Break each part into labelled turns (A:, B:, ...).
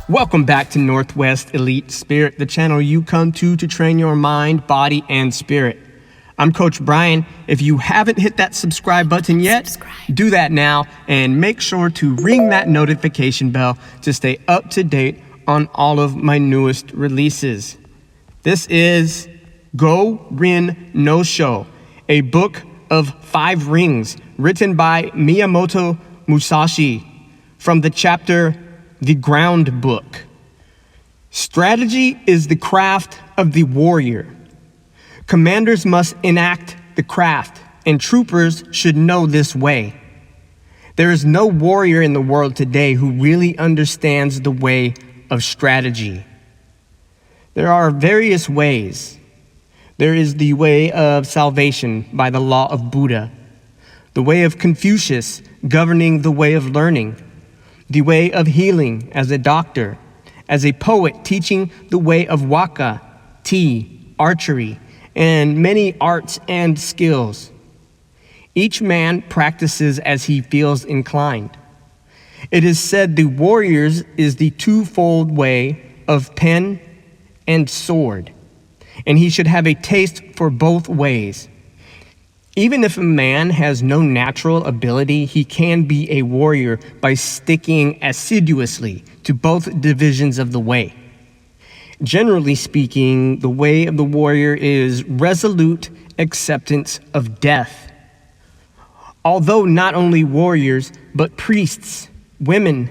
A: Welcome back to Northwest Elite Spirit, the channel you come to train your mind, body, and spirit. I'm Coach Brian. If you haven't hit that subscribe button yet, do that now and make sure to ring that notification bell to stay up to date on all of my newest releases. This is Go Rin No Sho, a book of 5 rings written by Miyamoto Musashi from the chapter The Ground Book. Strategy is the craft of the warrior. Commanders must enact the craft, and troopers should know this way. There is no warrior in the world today who really understands the way of strategy. There are various ways. There is the way of salvation by the law of Buddha, the way of Confucius governing the way of learning, the way of healing as a doctor, as a poet teaching the way of waka, tea, archery, and many arts and skills. Each man practices as he feels inclined. It is said the warrior's is the twofold way of pen and sword, and he should have a taste for both ways. Even if a man has no natural ability, he can be a warrior by sticking assiduously to both divisions of the way. Generally speaking, the way of the warrior is resolute acceptance of death. Although not only warriors, but priests, women,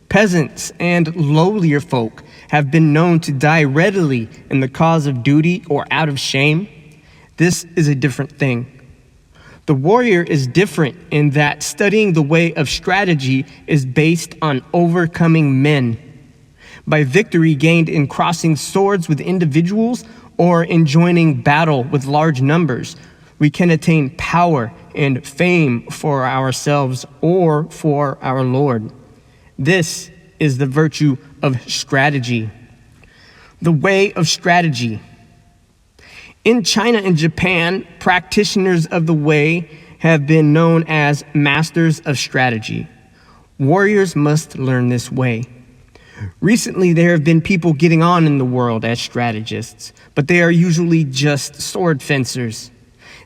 A: peasants, and lowlier folk have been known to die readily in the cause of duty or out of shame, this is a different thing. The warrior is different in that studying the way of strategy is based on overcoming men. By victory gained in crossing swords with individuals or in joining battle with large numbers, we can attain power and fame for ourselves or for our Lord. This is the virtue of strategy. The way of strategy. In China and Japan, practitioners of the way have been known as masters of strategy. Warriors must learn this way. Recently, there have been people getting on in the world as strategists, but they are usually just sword fencers.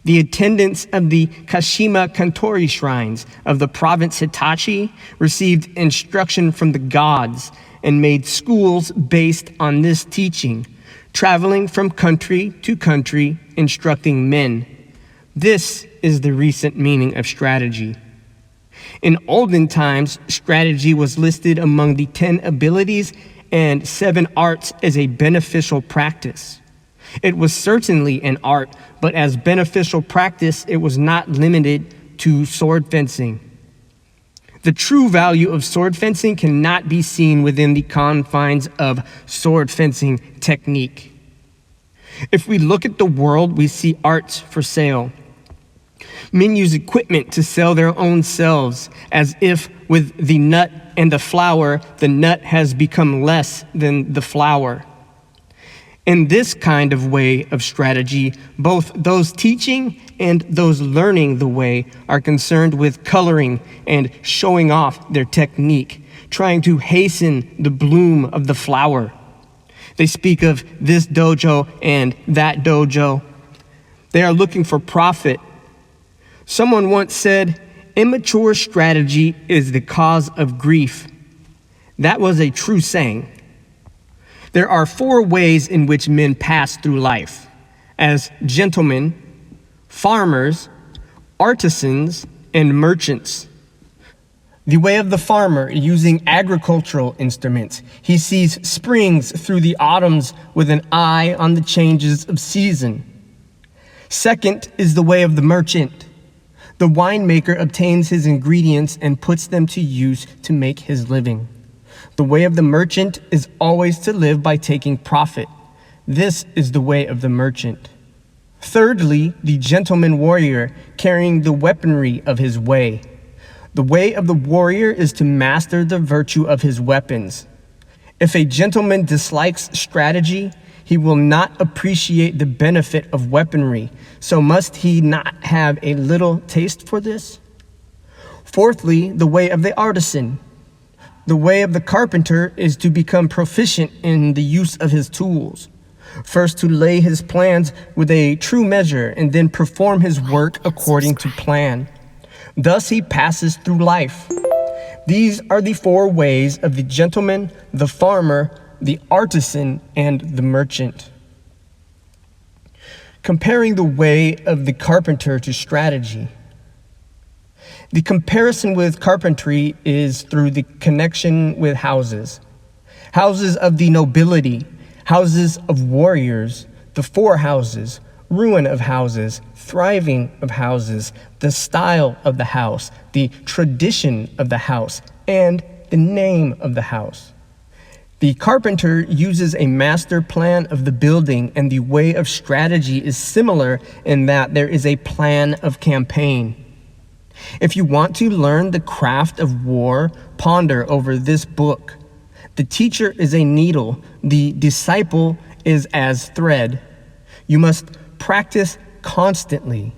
A: The attendants of the Kashima Kantori shrines of the province Hitachi received instruction from the gods and made schools based on this teaching, traveling from country to country, instructing men. This is the recent meaning of strategy. In olden times, strategy was listed among the 10 abilities and 7 arts as a beneficial practice. It was certainly an art, but as beneficial practice, it was not limited to sword fencing. The true value of sword fencing cannot be seen within the confines of sword fencing technique. If we look at the world, we see arts for sale. Men use equipment to sell their own selves, as if with the nut and the flower, the nut has become less than the flower. In this kind of way of strategy, both those teaching and those learning the way are concerned with coloring and showing off their technique, trying to hasten the bloom of the flower. They speak of this dojo and that dojo. They are looking for profit. Someone once said, "Immature strategy is the cause of grief." That was a true saying. There are 4 ways in which men pass through life: as gentlemen, farmers, artisans, and merchants. The way of the farmer, using agricultural instruments. He sees springs through the autumns with an eye on the changes of season. Second is the way of the merchant. The winemaker obtains his ingredients and puts them to use to make his living. The way of the merchant is always to live by taking profit. This is the way of the merchant. Thirdly, the gentleman warrior, carrying the weaponry of his way. The way of the warrior is to master the virtue of his weapons. If a gentleman dislikes strategy, he will not appreciate the benefit of weaponry. So must he not have a little taste for this? Fourthly, the way of the artisan. The way of the carpenter is to become proficient in the use of his tools. First, to lay his plans with a true measure, and then perform his work according to plan. Thus he passes through life. These are the 4 ways of the gentleman, the farmer, the artisan, and the merchant. Comparing the way of the carpenter to strategy. The comparison with carpentry is through the connection with houses. Houses of the nobility, houses of warriors, the 4 houses, ruin of houses, thriving of houses, the style of the house, the tradition of the house, and the name of the house. The carpenter uses a master plan of the building, and the way of strategy is similar in that there is a plan of campaign. If you want to learn the craft of war, ponder over this book. The teacher is a needle, the disciple is as thread. You must practice constantly.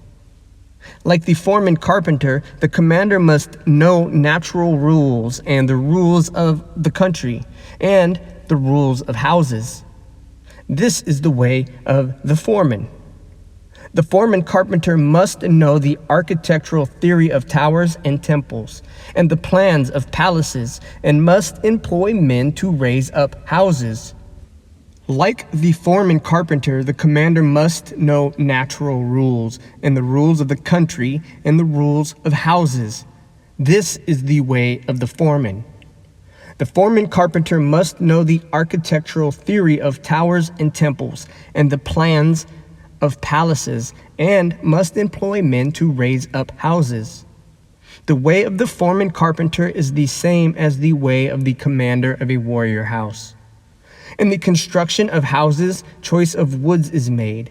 A: Like the foreman carpenter, the commander must know natural rules and the rules of the country and the rules of houses. This is the way of the foreman. The foreman carpenter must know the architectural theory of towers and temples and the plans of palaces, and must employ men to raise up houses. Like the foreman carpenter, the commander must know natural rules and the rules of the country and the rules of houses. This is the way of the foreman. The foreman carpenter must know the architectural theory of towers and temples and the plans of palaces, and must employ men to raise up houses. The way of the foreman carpenter is the same as the way of the commander of a warrior house. In the construction of houses, choice of woods is made.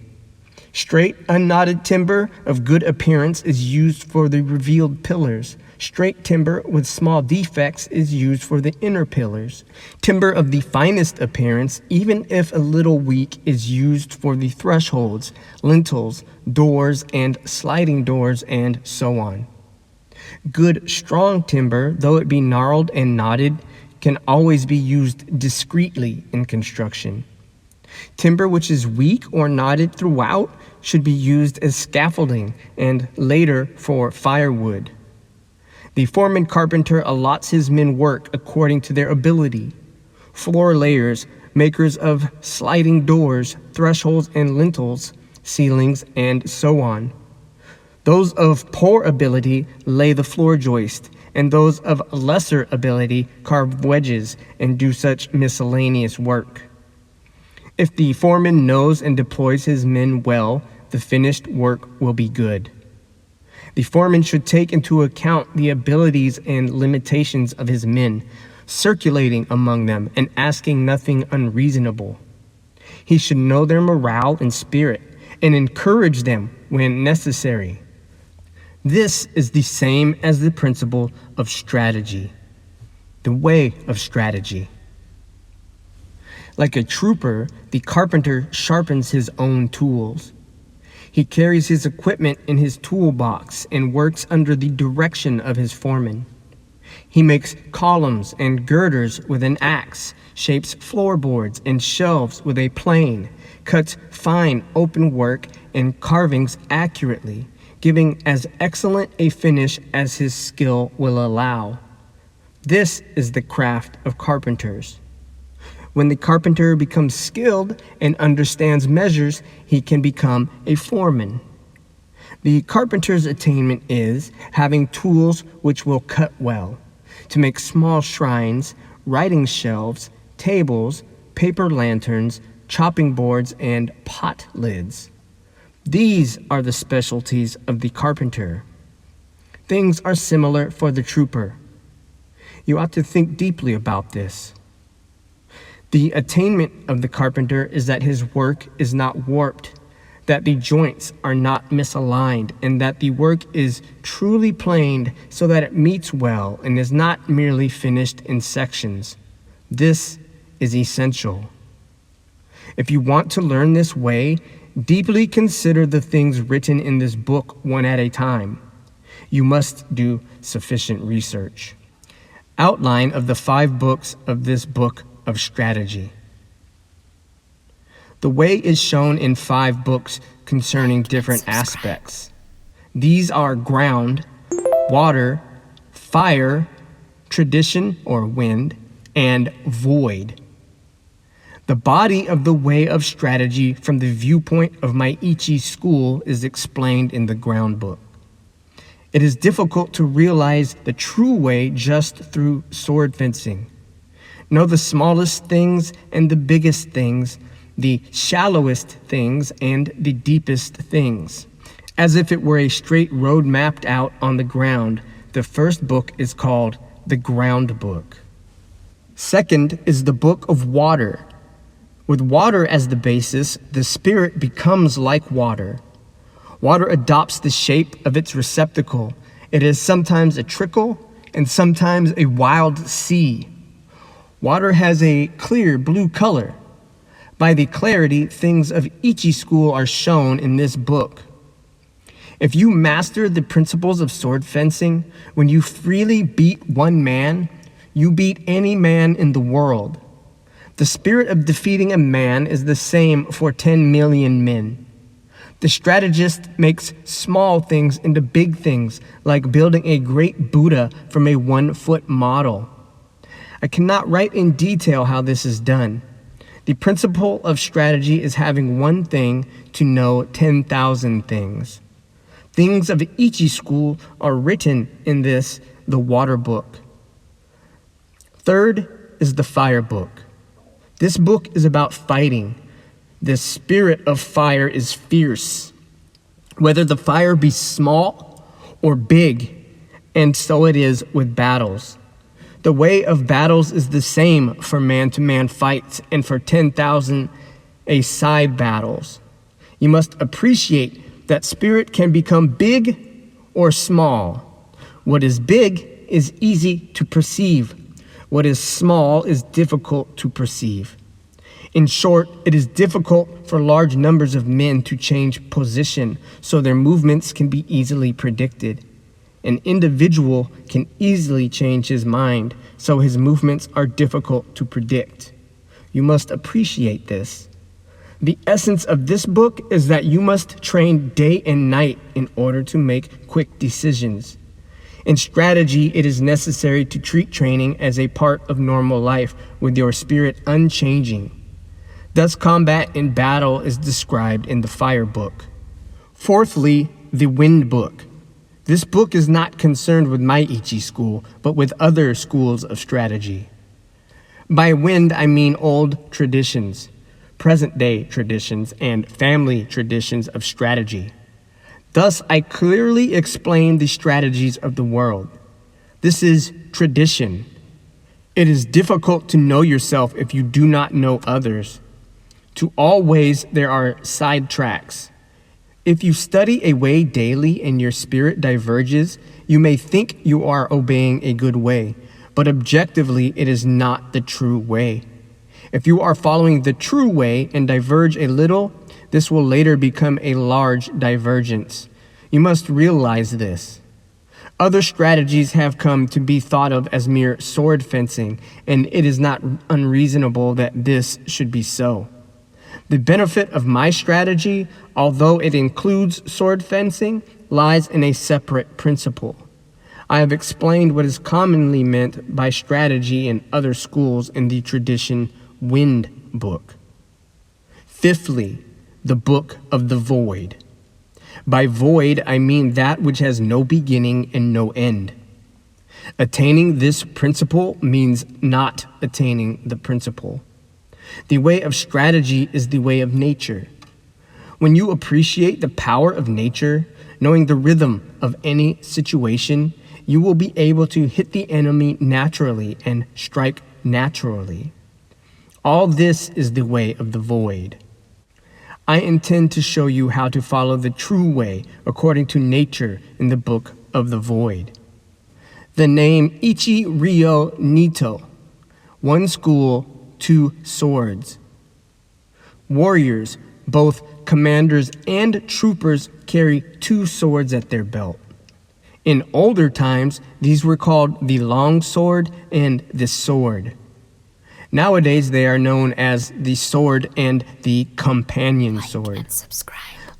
A: Straight, unknotted timber of good appearance is used for the revealed pillars. Straight timber with small defects is used for the inner pillars. Timber of the finest appearance, even if a little weak, is used for the thresholds, lintels, doors, and sliding doors, and so on. Good, strong timber, though it be gnarled and knotted, can always be used discreetly in construction. Timber which is weak or knotted throughout should be used as scaffolding and later for firewood. The foreman carpenter allots his men work according to their ability. Floor layers, makers of sliding doors, thresholds and lintels, ceilings, and so on. Those of poor ability lay the floor joist, and those of lesser ability carve wedges and do such miscellaneous work. If the foreman knows and deploys his men well, the finished work will be good. The foreman should take into account the abilities and limitations of his men, circulating among them and asking nothing unreasonable. He should know their morale and spirit and encourage them when necessary. This is the same as the principle of strategy, the way of strategy. Like a trooper, the carpenter sharpens his own tools. He carries his equipment in his toolbox and works under the direction of his foreman. He makes columns and girders with an axe, shapes floorboards and shelves with a plane, cuts fine open work and carvings accurately, giving as excellent a finish as his skill will allow. This is the craft of carpenters. When the carpenter becomes skilled and understands measures, he can become a foreman. The carpenter's attainment is having tools which will cut well, to make small shrines, writing shelves, tables, paper lanterns, chopping boards, and pot lids. These are the specialties of the carpenter. Things are similar for the trooper. You ought to think deeply about this. The attainment of the carpenter is that his work is not warped, that the joints are not misaligned, and that the work is truly planed so that it meets well and is not merely finished in sections. This is essential. If you want to learn this way, deeply consider the things written in this book one at a time. You must do sufficient research. Outline of the 5 books of this book of strategy. The way is shown in 5 books concerning different aspects. These are ground, water, fire, tradition or wind, and void. The body of the way of strategy from the viewpoint of my Ichi school is explained in the ground book. It is difficult to realize the true way just through sword fencing. Know the smallest things and the biggest things, the shallowest things and the deepest things. As if it were a straight road mapped out on the ground, the first book is called the ground book. Second is the book of water. With water as the basis, the spirit becomes like water. Water adopts the shape of its receptacle. It is sometimes a trickle and sometimes a wild sea. Water has a clear blue color. By the clarity, things of Ichi school are shown in this book. If you master the principles of sword fencing, when you freely beat one man, you beat any man in the world. The spirit of defeating a man is the same for 10 million men. The strategist makes small things into big things, like building a great Buddha from a 1-foot model. I cannot write in detail how this is done. The principle of strategy is having one thing to know 10,000 things. Things of Ichi school are written in this, the water book. Third is the fire book. This book is about fighting. The spirit of fire is fierce, whether the fire be small or big, and so it is with battles. The way of battles is the same for man-to-man fights and for 10,000 a-side battles. You must appreciate that spirit can become big or small. What is big is easy to perceive. What is small is difficult to perceive. In short, it is difficult for large numbers of men to change position, so their movements can be easily predicted. An individual can easily change his mind, so his movements are difficult to predict. You must appreciate this. The essence of this book is that you must train day and night in order to make quick decisions. In strategy, it is necessary to treat training as a part of normal life with your spirit unchanging. Thus, combat in battle is described in the fire book. Fourthly, the wind book. This book is not concerned with my Ichi school, but with other schools of strategy. By wind, I mean old traditions, present-day traditions, and family traditions of strategy. Thus, I clearly explain the strategies of the world. This is tradition. It is difficult to know yourself if you do not know others. To all ways, there are side tracks. If you study a way daily and your spirit diverges, you may think you are obeying a good way, but objectively, it is not the true way. If you are following the true way and diverge a little, this will later become a large divergence. You must realize this. Other strategies have come to be thought of as mere sword fencing, and it is not unreasonable that this should be so. The benefit of my strategy, although it includes sword fencing, lies in a separate principle. I have explained what is commonly meant by strategy in other schools in the tradition Wind Book. Fifthly, the Book of the Void. By void, I mean that which has no beginning and no end. Attaining this principle means not attaining the principle. The way of strategy is the way of nature. When you appreciate the power of nature, knowing the rhythm of any situation, you will be able to hit the enemy naturally and strike naturally. All this is the way of the void. I intend to show you how to follow the true way according to nature in the book of the void. The name Ichi-ryū Nito, one school, 2 swords. Warriors, both commanders and troopers, carry 2 swords at their belt. In older times, these were called the long sword and the sword. Nowadays, they are known as the sword and the companion sword.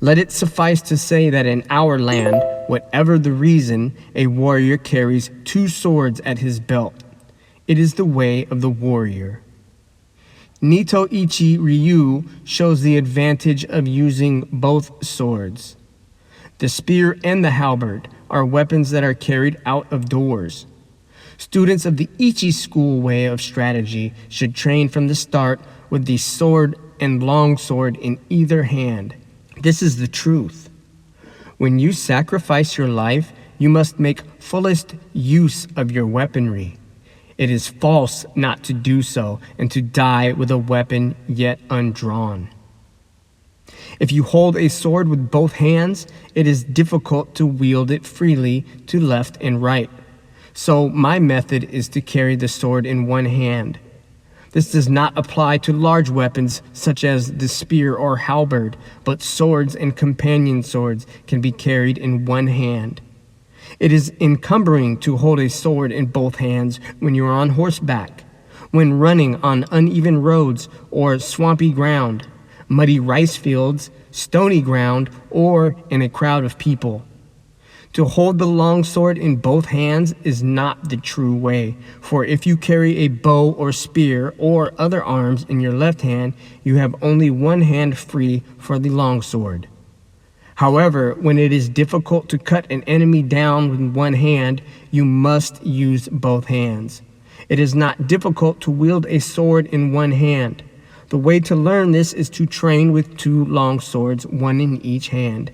A: Let it suffice to say that in our land, whatever the reason, a warrior carries 2 swords at his belt. It is the way of the warrior. Nito Ichi-ryū shows the advantage of using both swords. The spear and the halberd are weapons that are carried out of doors. Students of the Ichi school way of strategy should train from the start with the sword and long sword in either hand. This is the truth. When you sacrifice your life, you must make fullest use of your weaponry. It is false not to do so and to die with a weapon yet undrawn. If you hold a sword with both hands, it is difficult to wield it freely to left and right. So my method is to carry the sword in one hand. This does not apply to large weapons such as the spear or halberd, but swords and companion swords can be carried in one hand. It is encumbering to hold a sword in both hands when you are on horseback, when running on uneven roads or swampy ground, muddy rice fields, stony ground, or in a crowd of people. To hold the long sword in both hands is not the true way, for if you carry a bow or spear or other arms in your left hand, you have only one hand free for the long sword. However, when it is difficult to cut an enemy down with one hand, you must use both hands. It is not difficult to wield a sword in one hand. The way to learn this is to train with 2 long swords, one in each hand.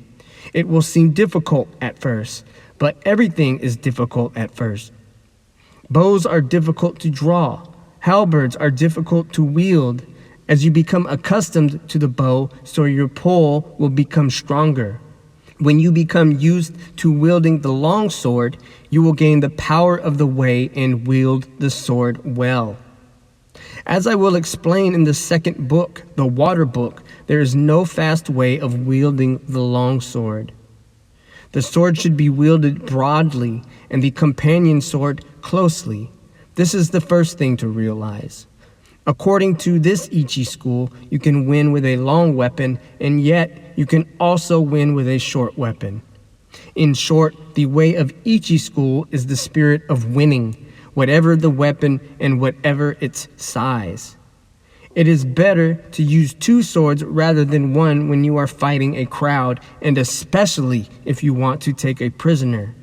A: It will seem difficult at first, but everything is difficult at first. Bows are difficult to draw. Halberds are difficult to wield. As you become accustomed to the bow, so your pull will become stronger. When you become used to wielding the long sword, you will gain the power of the way and wield the sword well. As I will explain in the second book, the Water Book, there is no fast way of wielding the long sword. The sword should be wielded broadly and the companion sword closely. This is the first thing to realize. According to this Ichi school, you can win with a long weapon, and yet you can also win with a short weapon. In short, the way of Ichi school is the spirit of winning, whatever the weapon and whatever its size. It is better to use 2 swords rather than one when you are fighting a crowd, and especially if you want to take a prisoner.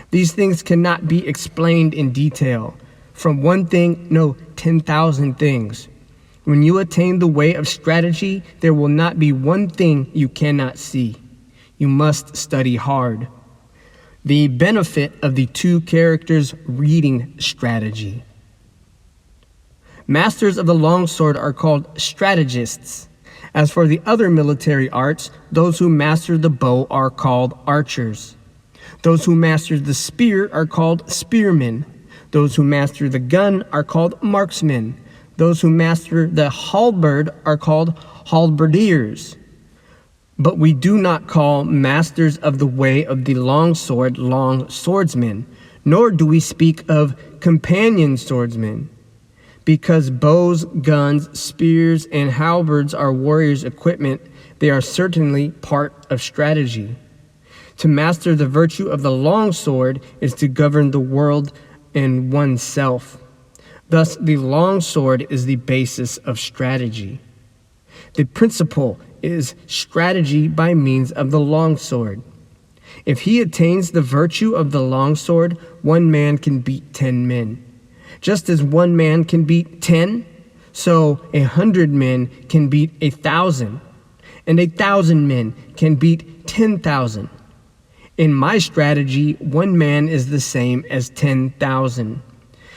A: These things cannot be explained in detail. From one thing, no, 10,000 things. When you attain the way of strategy, there will not be one thing you cannot see. You must study hard. The benefit of the 2 characters reading strategy. Masters of the longsword are called strategists. As for the other military arts, those who master the bow are called archers. Those who master the spear are called spearmen. Those who master the gun are called marksmen. Those who master the halberd are called halberdiers. But we do not call masters of the way of the long sword long swordsmen, nor do we speak of companion swordsmen. Because bows, guns, spears, and halberds are warriors' equipment, they are certainly part of strategy. To master the virtue of the long sword is to govern the world and oneself. Thus, the long sword is the basis of strategy. The principle is strategy by means of the long sword. If he attains the virtue of the long sword, one man can beat 10 men. Just as one man can beat 10, so 100 men can beat 1,000, and 1,000 men can beat 10,000. In my strategy, one man is the same as 10,000.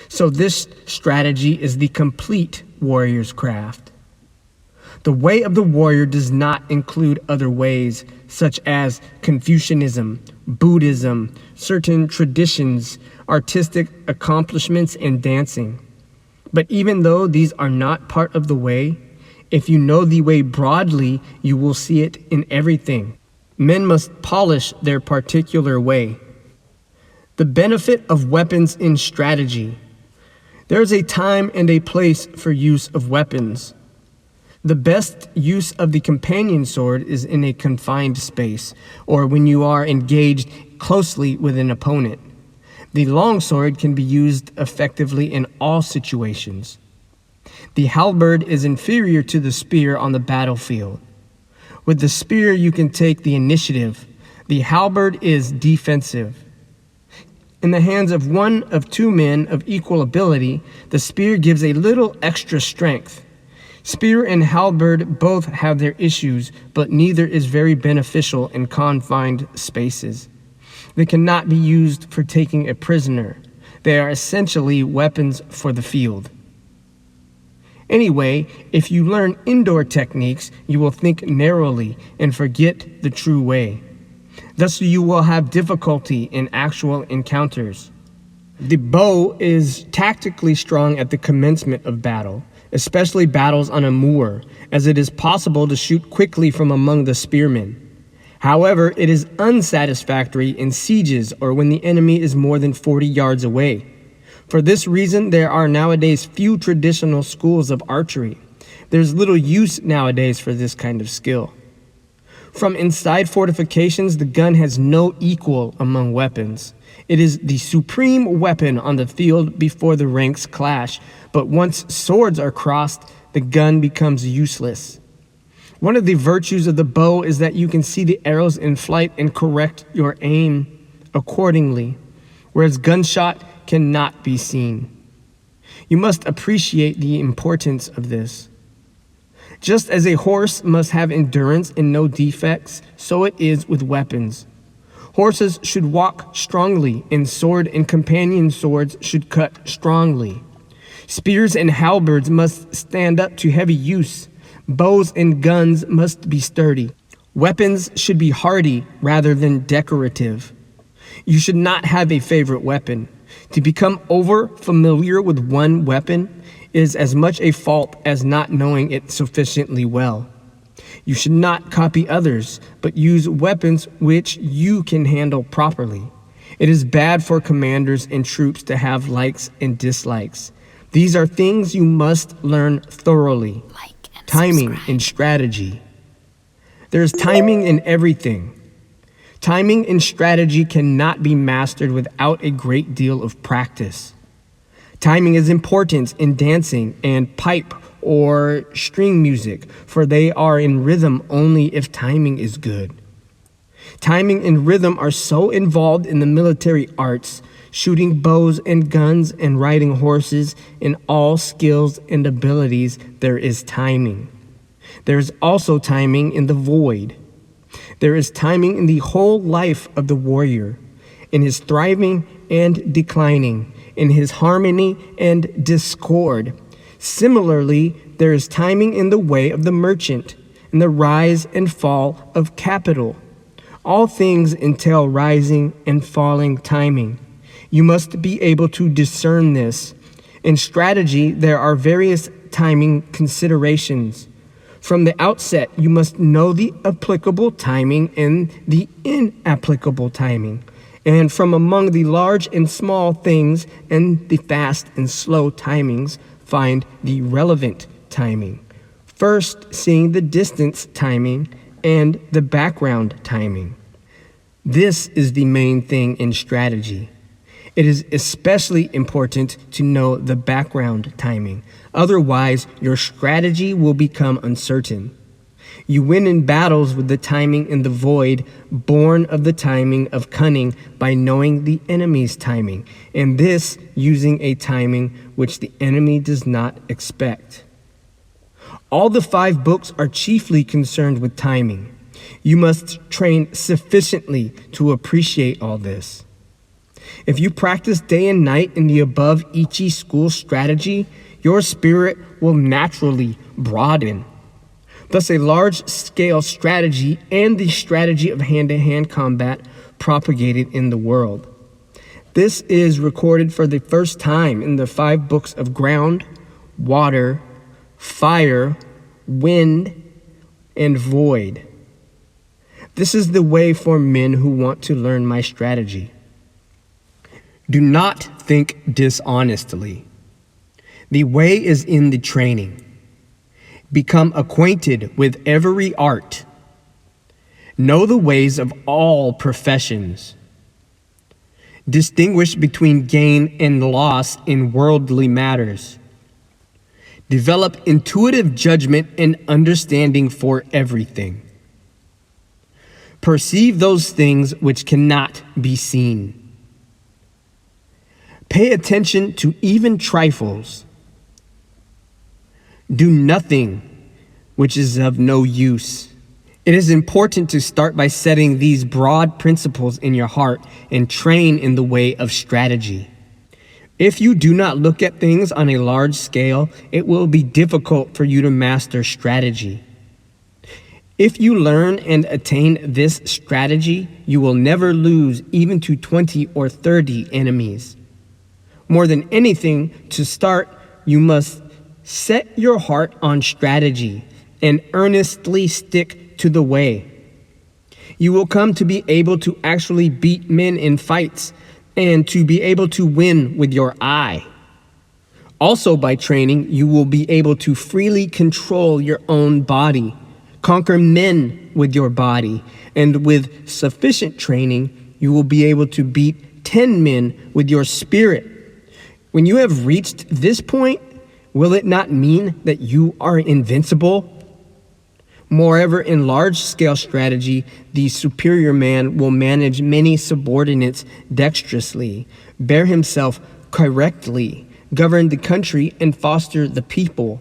A: So this strategy is the complete warrior's craft. The way of the warrior does not include other ways, such as Confucianism, Buddhism, certain traditions, artistic accomplishments, and dancing. But even though these are not part of the way, if you know the way broadly, you will see it in everything. Men must polish their particular way. The benefit of weapons in strategy. There is a time and a place for use of weapons. The best use of the companion sword is in a confined space, or when you are engaged closely with an opponent. The longsword can be used effectively in all situations. The halberd is inferior to the spear on the battlefield. With the spear, you can take the initiative. The halberd is defensive. In the hands of one of two men of equal ability, the spear gives a little extra strength. Spear and halberd both have their issues, but neither is very beneficial in confined spaces. They cannot be used for taking a prisoner. They are essentially weapons for the field. Anyway, if you learn indoor techniques, you will think narrowly and forget the true way. Thus, you will have difficulty in actual encounters. The bow is tactically strong at the commencement of battle, especially battles on a moor, as it is possible to shoot quickly from among the spearmen. However, it is unsatisfactory in sieges or when the enemy is more than 40 yards away. For this reason, there are nowadays few traditional schools of archery. There's little use nowadays for this kind of skill. From inside fortifications, the gun has no equal among weapons. It is the supreme weapon on the field before the ranks clash, but once swords are crossed, the gun becomes useless. One of the virtues of the bow is that you can see the arrows in flight and correct your aim accordingly, whereas gunshot cannot be seen. You must appreciate the importance of this. Just as a horse must have endurance and no defects, so it is with weapons. Horses should walk strongly, and sword and companion swords should cut strongly. Spears and halberds must stand up to heavy use. Bows and guns must be sturdy. Weapons should be hardy rather than decorative. You should not have a favorite weapon. To become over familiar with one weapon is as much a fault as not knowing it sufficiently well. You should not copy others, but use weapons which you can handle properly. It is bad for commanders and troops to have likes and dislikes. These are things you must learn thoroughly. Timing and strategy. There's timing in everything. Timing and strategy cannot be mastered without a great deal of practice. Timing is important in dancing and pipe or string music, for they are in rhythm only if timing is good. Timing and rhythm are so involved in the military arts, shooting bows and guns and riding horses. In all skills and abilities, there is timing. There is also timing in the void. There is timing in the whole life of the warrior, in his thriving and declining, in his harmony and discord. Similarly, there is timing in the way of the merchant, in the rise and fall of capital. All things entail rising and falling timing. You must be able to discern this. In strategy, there are various timing considerations. From the outset, you must know the applicable timing and the inapplicable timing. And from among the large and small things and the fast and slow timings, find the relevant timing. First, seeing the distance timing and the background timing. This is the main thing in strategy. It is especially important to know the background timing. Otherwise, your strategy will become uncertain. You win in battles with the timing in the void, born of the timing of cunning by knowing the enemy's timing, and this using a timing which the enemy does not expect. All the 5 books are chiefly concerned with timing. You must train sufficiently to appreciate all this. If you practice day and night in the above Ichi school strategy, your spirit will naturally broaden. Thus, a large-scale strategy and the strategy of hand-to-hand combat propagated in the world. This is recorded for the first time in the 5 books of ground, water, fire, wind, and void. This is the way for men who want to learn my strategy. Do not think dishonestly. The way is in the training. Become acquainted with every art. Know the ways of all professions. Distinguish between gain and loss in worldly matters. Develop intuitive judgment and understanding for everything. Perceive those things which cannot be seen. Pay attention to even trifles. Do nothing which is of no use. It is important to start by setting these broad principles in your heart and train in the way of strategy. If you do not look at things on a large scale, it will be difficult for you to master strategy. If you learn and attain this strategy, you will never lose even to 20 or 30 enemies. More than anything, to start, you must set your heart on strategy and earnestly stick to the way. You will come to be able to actually beat men in fights and to be able to win with your eye. Also, by training, you will be able to freely control your own body, conquer men with your body, and with sufficient training, you will be able to beat 10 men with your spirit. When you have reached this point, will it not mean that you are invincible? Moreover, in large-scale strategy, the superior man will manage many subordinates dexterously, bear himself correctly, govern the country, and foster the people,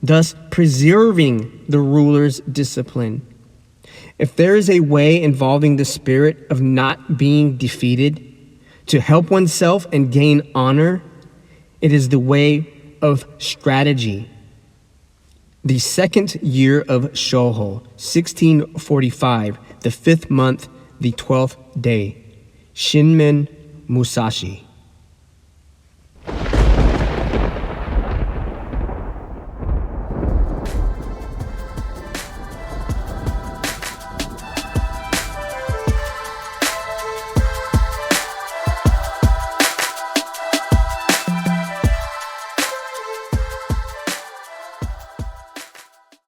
A: thus preserving the ruler's discipline. If there is a way involving the spirit of not being defeated, to help oneself and gain honor, it is the way of strategy. The second year of Shoho, 1645, the 5th month, the 12th day. Shinmen Musashi.